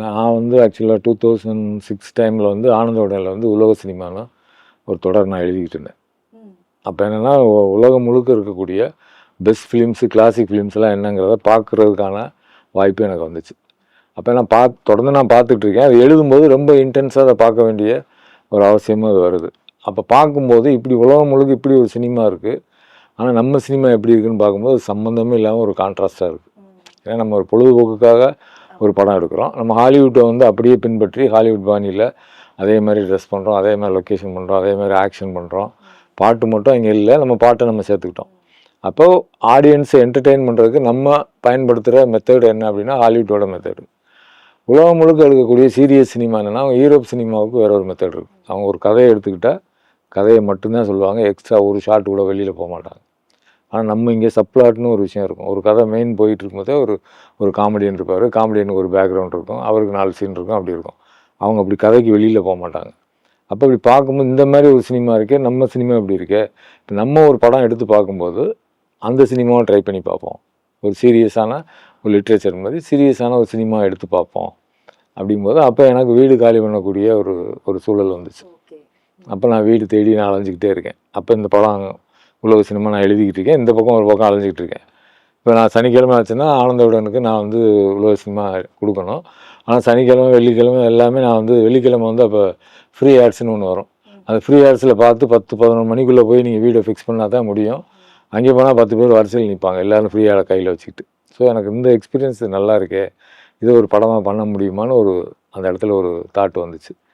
நான் வந்து ஆக்சுவலாக 2006 டைமில் வந்து ஆனந்த விகடனில் வந்து உலக சினிமான்னு ஒரு தொடர் நான் எழுதிக்கிட்டு இருந்தேன். அப்போ என்னென்னா உலகம் முழுக்க இருக்கக்கூடிய பெஸ்ட் ஃபிலிம்ஸு கிளாசிக் ஃபிலிம்ஸ்லாம் என்னங்கிறத பார்க்குறதுக்கான வாய்ப்பு எனக்கு வந்துச்சு. அப்போ நான் தொடர்ந்து நான் பார்த்துட்ருக்கேன். அது எழுதும்போது ரொம்ப இன்டென்ஸாக அதை பார்க்க வேண்டிய ஒரு அவசியமும் அது வருது. அப்போ பார்க்கும்போது இப்படி உலகம் முழுக்க இப்படி ஒரு சினிமா இருக்குது, ஆனால் நம்ம சினிமா எப்படி இருக்குதுன்னு பார்க்கும்போது சம்மந்தமே இல்லாமல் ஒரு கான்ட்ராஸ்ட்டாக இருக்குது. ஏன்னா நம்ம ஒரு பொழுதுபோக்குக்காக ஒரு படம் எடுக்கிறோம். நம்ம ஹாலிவுட்டை வந்து அப்படியே பின்பற்றி ஹாலிவுட் பாணியில் அதே மாதிரி ட்ரெஸ் பண்ணுறோம், அதே மாதிரி லொக்கேஷன் பண்ணுறோம், அதே மாதிரி ஆக்ஷன் பண்ணுறோம். பாட்டு மட்டும் இங்கே இல்லை, நம்ம பாட்டை நம்ம சேர்த்துக்கிட்டோம். அப்போது ஆடியன்ஸை என்டர்டெயின் பண்ணுறதுக்கு நம்ம பயன்படுத்துகிற மெத்தடு என்ன அப்படின்னா ஹாலிவுட்டோட மெத்தடு. உலகம் முழுக்க எடுக்கக்கூடிய சீரியஸ் சினிமா என்னென்னா யூரோப் சினிமாவுக்கு வேறு ஒரு மெத்தட் இருக்குது. அவங்க ஒரு கதையை எடுத்துக்கிட்டால் கதையை மட்டும்தான் சொல்லுவாங்க, எக்ஸ்ட்ரா ஒரு ஷாட் கூட வெளியில் போக மாட்டாங்க. ஆனால் நம்ம இங்கே சப்ளாட்னு ஒரு விஷயம் இருக்கும். ஒரு கதை மெயின் போயிட்டு இருக்கும்போதே ஒரு காமெடியன் இருப்பார், காமெடியனுக்கு ஒரு பேக்ரவுண்ட் இருக்கும், அவருக்கு 4 சீன் இருக்கும், அப்படி இருக்கும். அவங்க அப்படி கதைக்கு வெளியில் போக மாட்டாங்க. அப்போ இப்படி பார்க்கும்போது இந்த மாதிரி ஒரு சினிமா இருக்கே, நம்ம சினிமா இப்படி இருக்கே, இப்போ நம்ம ஒரு படம் எடுத்து பார்க்கும்போது அந்த சினிமாவை ட்ரை பண்ணி பார்ப்போம். ஒரு சீரியஸான ஒரு லிட்ரேச்சர் மாதிரி சீரியஸான ஒரு சினிமா எடுத்து பார்ப்போம் அப்படிங்கும்போது அப்போ எனக்கு வீடு காலி பண்ணக்கூடிய ஒரு சூழல் வந்துச்சு. அப்போ நான் வீடு தேடி நான் அலைஞ்சிக்கிட்டே இருக்கேன். அப்போ இந்த படம் உலக சினிமா நான் எழுதிக்கிட்டு இருக்கேன், இந்த பக்கம் ஒரு பக்கம் அலைஞ்சிக்கிட்டு இருக்கேன். இப்போ நான் சனிக்கிழமை ஆச்சுன்னா ஆனந்த விகடனுக்கு நான் வந்து உலக சினிமா கொடுக்கணும். ஆனால் சனிக்கிழமை வெள்ளிக்கிழமை எல்லாமே நான் வந்து வெள்ளிக்கிழமை வந்து அப்போ ஃப்ரீ ஆட்ஸ்னு ஒன்று வரும். அந்த ஃப்ரீ ஆட்ஸில் பார்த்து 10-11 மணிக்குள்ளே போய் நீங்கள் வீடியோ ஃபிக்ஸ் பண்ணால் தான் முடியும். அங்கே போனால் 10 பேர் வரிசையில் நிற்பாங்க, எல்லோரும் ஃப்ரீயாக கையில் வச்சுக்கிட்டு. ஸோ எனக்கு இந்த எக்ஸ்பீரியன்ஸ் நல்லா இருக்கே, இதை ஒரு படமாக பண்ண முடியுமான்னு அந்த இடத்துல ஒரு தாட் வந்துச்சு.